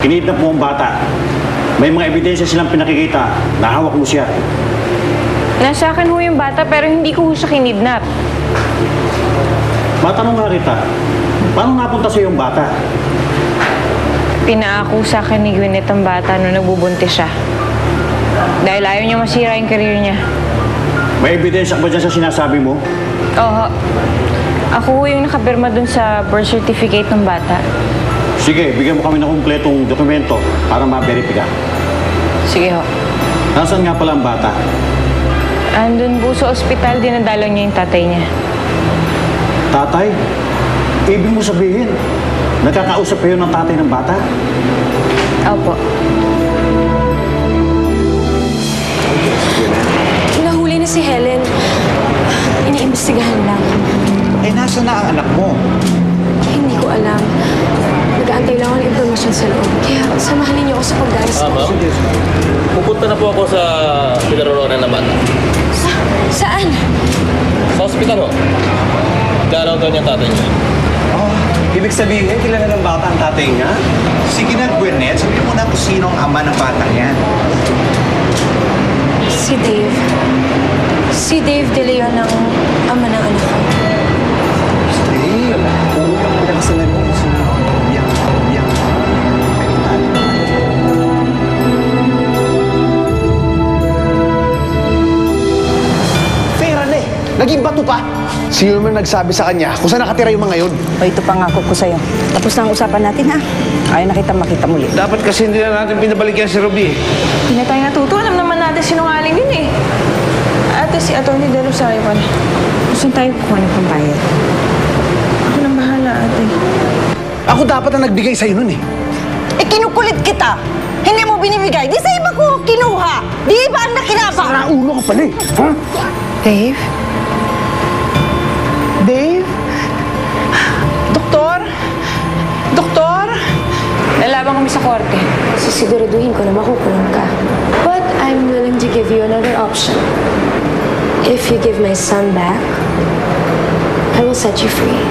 Kinidnap mo ang bata. May mga ebidensya silang pinakikita na hawak mo siya. Nasa akin ho yung bata pero hindi ko ho siya kinidnap. Matanong nga kita, paano napunta sa yung bata? Pinaako sa akin ni Gwyneth ang bata nung nagbubuntis siya. Dahil ayaw niya masira yung career niya. May ebidensya ba dyan sa sinasabi mo? Oo. Ako ho yung nakapirma dun sa birth certificate ng bata. Sige, bigyan mo kami ng kumpletong dokumento para ma-verify. Sige ho. Nasaan nga pala ang bata? Andun po sa ospital, dinadalaw niya yung tatay niya. Tatay? Ibig mo sabihin, nakakausap kayo ng tatay ng bata? Opo. Nahuli na si Helen. Iniimbestigahan lang. Eh, nasa na ang anak mo? Hindi ko alam. Nag-aantay lang ako ng impormasyon sa loob. Kaya samahan niyo ako sa pag-alis. Ma'am, pupunta na po ako sa pinaroroonan ng bata. Saan? Sa ospital ho. Garaw daw niya tatay niya. Oh, ibig sabihin, kilala ng bata ang tatay niya? Sige na, Gwyneth, sabihin mo na kung sino ang ama ng batang yan. Si Dave. Si Dave De Leon ang ama ng anak ko. Eh, oo yung pinakasalan mo. Naging bato pa. Sino man nagsabi sa kanya kung saan nakatira yung mga yun? O ito pangako ko sa'yo. Tapos na ang usapan natin, ha? Ayaw na kita makita muli. Dapat kasi hindi na natin pinabalikan si Ruby. Hindi na tayo natuto. Alam naman natin sinungaling yun eh. Ate, si Atty. De Rosario pa na. Saan tayo kukuha ng pambayad? Ako nang bahala, ate. Ako dapat na nagbigay sa'yo nun eh. Eh, kinukulit kita! Hindi mo binibigay. Di sa iba ko kinuha. Di ba ang nakinabang? Sara ulo ka pala eh. Ha? Dave? Dave? Doktor? Doktor? Lalaban kami sa korte. Sisiguraduhin ko na makukulong ka. But I'm willing to give you another option. If you give my son back, I will set you free.